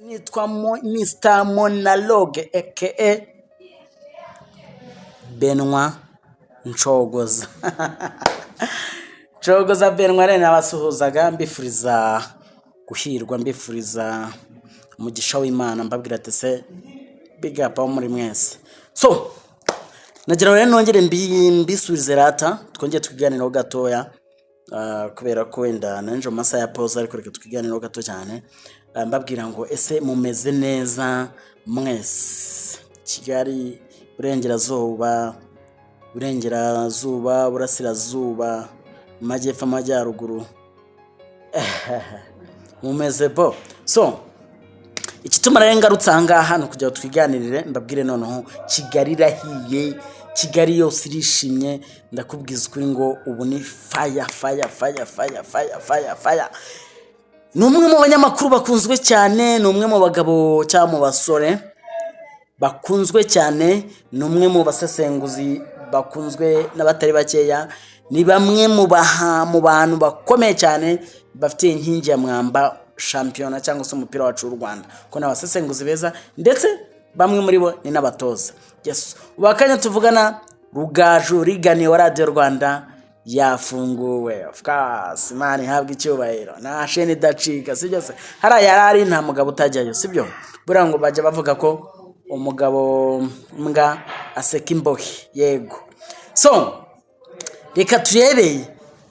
nitwa Mr Monologue aka Benwa Nshogoza. Nshogoza Benwa rero nabasuhuzaga mbifuriza guhirwa, mbifuriza umugisha w'Imana, mbabwira ati se big up muri mwese. So nagira rero nongere mbisubize rata twongeye tukiganiraho gatoya kubera ko wenda nanjo masa ya pause ariko reka tukiganiraho gato cyane. Mbabwira ngo ese mumeze neza mwese? Kigali burengerazuba, burasirazuba, majyepfo, amajyaruguru, mumeze bo? So ikituma rero ngarutse ahangaha no kujya twiganirire, mbabwire noneho Kigali irahiye, Kigali yose irishimye, ndakubwiza ukuri ngo ubu ni fire. Numwe mu banyamakuru bakunzwe cyane, numwe mu bagabo cyangwa mu basore bakunzwe cyane, numwe mu basesenguzi bakunzwe n'abatari bakeya, ni bamwe mu bantu bakomeye cyane bafite inkingi ya mwamba shampiyona cyangwa se umupira wacu w'u Rwanda, ko n'abasesenguzi beza ndetse bamwe muri bo ni n'abatoza. Yes, ubakanya tuvugana Rugaju Rigani wa Radio Rwanda yafunguwe. Of course man, habwa icyubahiro na sheni dacika, sibyo se? Hara yarari nta mugabo utajyayo, sibyo? Bura ngo bajya bavuga ko umugabo mbwa aseka imbohe. Yego. So reka turebe,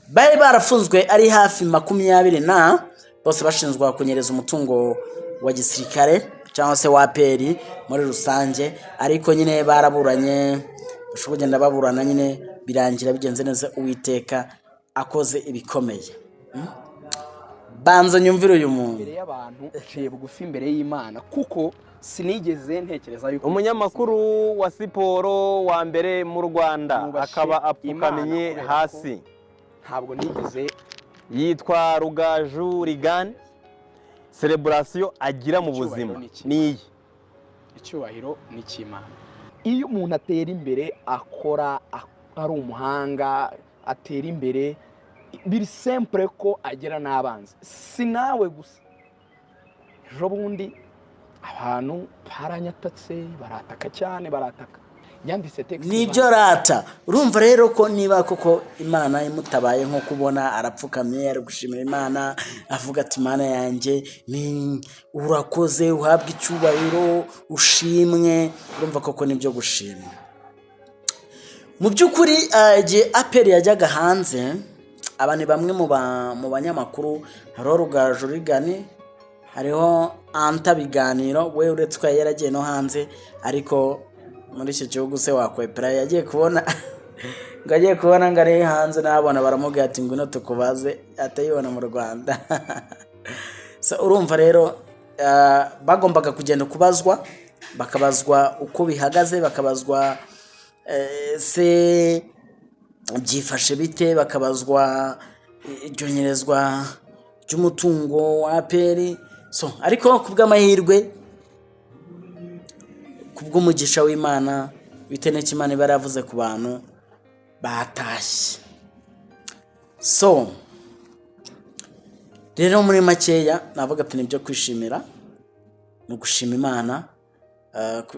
bari barafunzwe ari hafi 20 na bose bashinzwe kunyereza umutungo wa gisirikare cyangwa se wa APR muri rusange, ariko nyine baraburanye, bashobora baburana nyine birangira bigenze neza, Uwiteka akoze ibikomeye. Banza nyumvire uyu muntu imbere y'abantu uciye bugufi imbere y'Imana, kuko sinigeze ntekereza yuko umunyamakuru wa siporo wa mbere mu Rwanda akaba apfukamye hasi, ntabwo nigeze. yitwa Rugaju Rigani. Celebration agira mu buzima niyi icyubahiro ni cy'Imana. Iyo umuntu atera imbere, akora ari umuhanga, atera imbere, biri simple ko agera n'abanzi. Sinawe gusa, ejo bundi abantu baranyatatse, barataka cyane, barataka. Yanditse text nibyo rata. Urumva rero ko niba koko Imana imutabaye nko kubona arapfukamye ari gushimira Imana, avuga ati Imana yanjye ni urakoze, uhabwa icyubahiro, ushimwe. Urumva koko nibyo gushimwa. Mu byukuri igihe APR yajyaga hanze, abane bamwe mu banyamakuru, hariho Rugaju Rigani, hariho Anta Biganiro, we uretse ko yaragiye no hanze, ariko muri icyo gihugu se wakwepera yagiye kubona ngagiye kubona ngare hanze, nabona baramubwira ati ngwino tukubaze, atayibona mu Rwanda. So urumva rero bagombaga kugenda kubazwa, bakabazwa uko bihagaze, bakabazwa se byifashe bite, bakabazwa iryonyerezwa ry'umutungo wa APR. So ariko kubw'amahirwe, kubw'umugisha w'Imana, bitene cy'Imana baravuze ku bantu batashye. So rero muri makeya navuga ati nibyo kwishimira, no gushima Imana,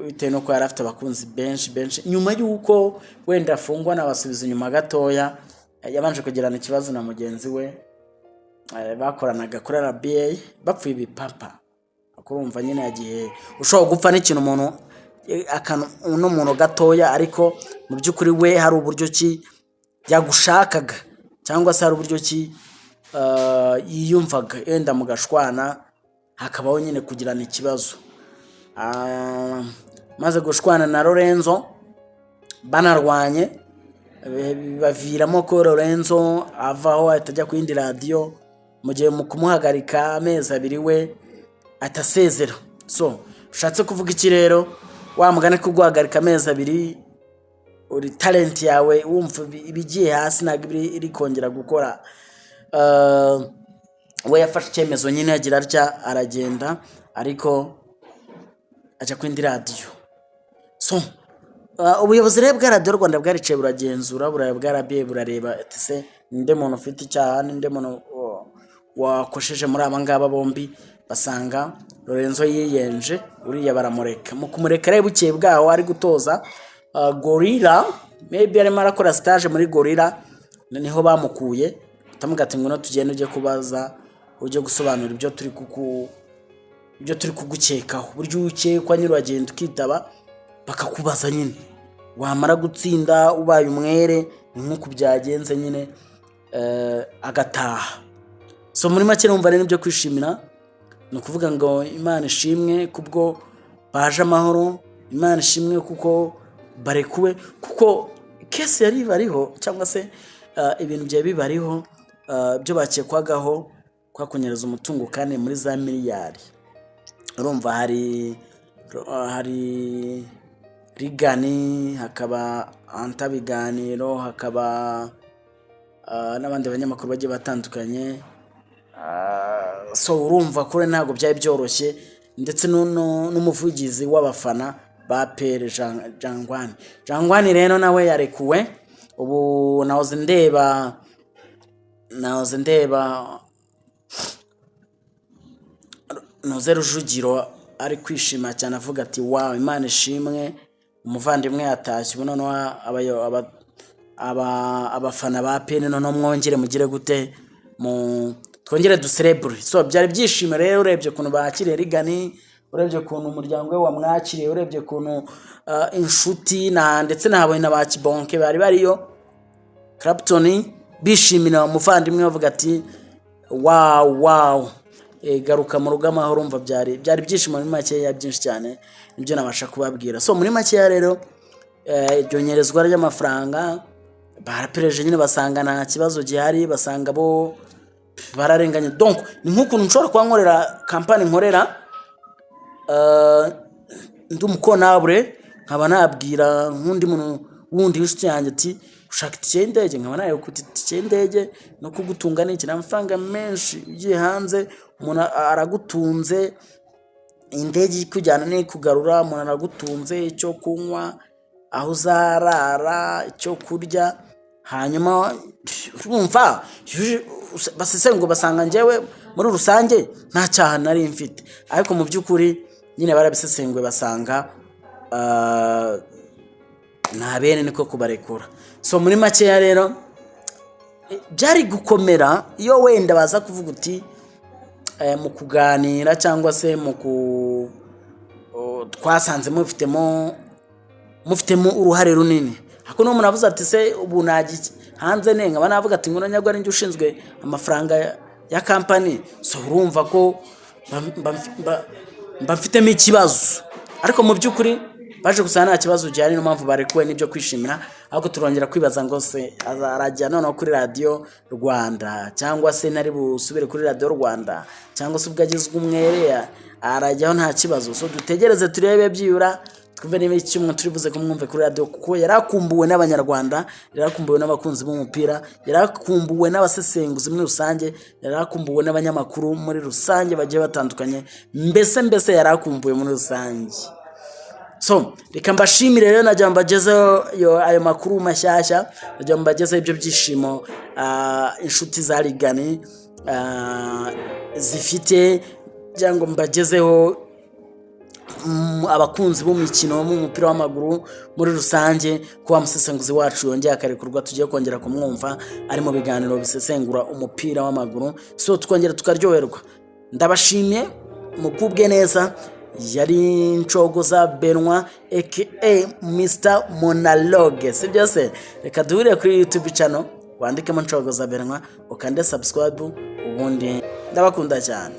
bitewe no ko yari afite abakunzi benshi. Nyuma y'uko wenda afungwa n'abasubiza inyuma gatoya, yabanje kugirana ikibazo na mugenzi we bakoranaga kuri RBA, bapfuye ibipapa. Kurumva nyine yagiye ushobora gupfa n'ikintu umuntu umuntu gatoya, ariko mu byukuri we hari uburyo ki yagushakaga, cyangwa se hari uburyo ki yiyumvaga, yenda mugashwana, hakabaho nyine kugirana ikibazo. Maze gushwana na Lorenzo, banarwanye, baviramo ko Lorenzo avaho atajya ku yindi radio, mu gihe mu kumuhagarika amezi 2 we atasezera. So ushatse kuvuga iki rero? Wa mugane ko guhagarika amezi 2, uri talent yawe wumva ibigiye hasi, ntabwo iri kongera gukora. We yafashe icyemezo nyine agira atya, aragenda, ariko aja ku yindi radio. So ubuyobozi rero bwa Radio Rwanda bwaricaye buragenzura, bwarabiye burareba ati se ninde muntu ufite icyaha, ninde muntu wakosheje muri aba ngaba bombi, basanga Lorenzo yiyenje uriya baramureka. Mu kumureka rero bukeye bwaho ari gutoza Gorilla, maybe arimo arakora stage muri Gorilla, niho bamukuye tamuga ati ngo tugende uje kubaza uje gusobanura ibyo turi kugukekaho, buryo ukekwa nyiri wagenda ukitaba bakakubaza nyine, wamara gutsinda ubaye umwere nkuko byagenze nyine agataha. So muri make numva rero ibyo kwishimira no kuvuga ngo Imana ishimwe kubwo baje amahoro, Imana ishimwe kuko barekuwe, kuko kese yari bariho cyangwa se ibintu bye bibariho byo bakekwagaho kwakunyereza umutungo kandi muri za miliyari. Urumva hari Rigani, hakaba Antabiganiro, hakaba n'abandi banyamakuru bagiye batandukanye. So urumva kure ntago byari byoroshye, ndetse n'umuvugizi w'abafana ba Pere Jangwani rero nawe yarekuwe. Ubu nahoze ndeba Noze Rujugiro ari kwishima cyane avuga ati wow, Imana ishimwe, umuvandimwe yatashye. Ubu noneho abafana ba Pene noneho mwongere mugire gute, twongere ducelebrate. So byari byishimo rero, urebye kuntu bakiriye Rigani, urebye kuntu umuryango we wamwakiriye, urebye kuntu inshuti ndetse nahawe n'abakibonke bari bariyo Clapton bishimira umuvandimwe bavuga ati wow, garuka mu rugo amahoro. Urumva byari byishimo muri make ya byinshi cyane nibyo nabasha kubabwira. So muri make rero iryonyerezwa ry'amafaranga barapereje nyine basanga nta kibazo gihari, basanga bo bararenganye. Donc ni nk'ukuntu nshobora kwankorera kampani nkorera ndi umukonable, nkaba nabwira nk'undi muntu wundi inshuti yanjye ati ushaka itike y'indege, nkaba nayo kuti itike y'indege no kugutunga n'iki n'amafaranga menshi ugiye hanze, umuntu aragutunze, indege ikujyana n'ikugarura, umuntu aragutunze, icyo kunywa, aho uzarara, icyo kurya. Hanyuma urumva basesengo basanga njyewe muri rusange nta cyaha nari mfite, ariko mu by'ukuri nyine barabisesengwe basanga nta bene niko kubarekura. So muri make rero byari gukomera iyo wenda baza kuvuga uti mu kuganira cyangwa se twasanze mufitemo uruhare runini. Hako no munavuze ati se ubu nagiki hanze nenga banavuga ati ngo nanyagwa ari ushinzwe amafaranga ya company. So urumva ko mfitemo ikibazo, ariko mu by'ukuri baje gusana nta kibazo cyane, no mpamvu barekuwe n'ibyo kwishimira. Ahubwo turongera kwibaza ngo se arajya noneho kuri Radio Rwanda cyangwa se nari busubire kuri Radio Rwanda cyangwa se ubwagizwe umwere arajyaho nta kibazo. So dutegereze turebe byibura twumve niba icyumwe turibuze kumwumve kuri radio, kuko yarakumbuwe n'abanyarwanda, yarakumbuwe n'abakunzi b'umupira, yarakumbuwe n'abasesenguzi muri rusange, yarakumbuwe n'abanyamakuru muri rusange bagiye batandukanye, mbese yarakumbuwe muri rusange. So reka mbashimire rero, najya mbagezeho ayo makuru mashyashya, najya mbagezeho ibyo byishimo inshuti za Rigani zifite, cyangwa mbagezeho abakunzi b'umukino mu mupira w'amaguru muri rusange, kuba musesenguzi wacu yongeye akarekurwa, tugiye kongera kumwumva ari mu biganiro bisesengura umupira w'amaguru. So twongera tukaryoherwa. Ndabashimye mukubwe neza. Yari Nshogoza Benoit aka Mr Monologue, si byose. Reka duhure kuri YouTube channel, wandikemo Nshogoza Benoit, ukande subscribe, ubundi ndabakunda cyane.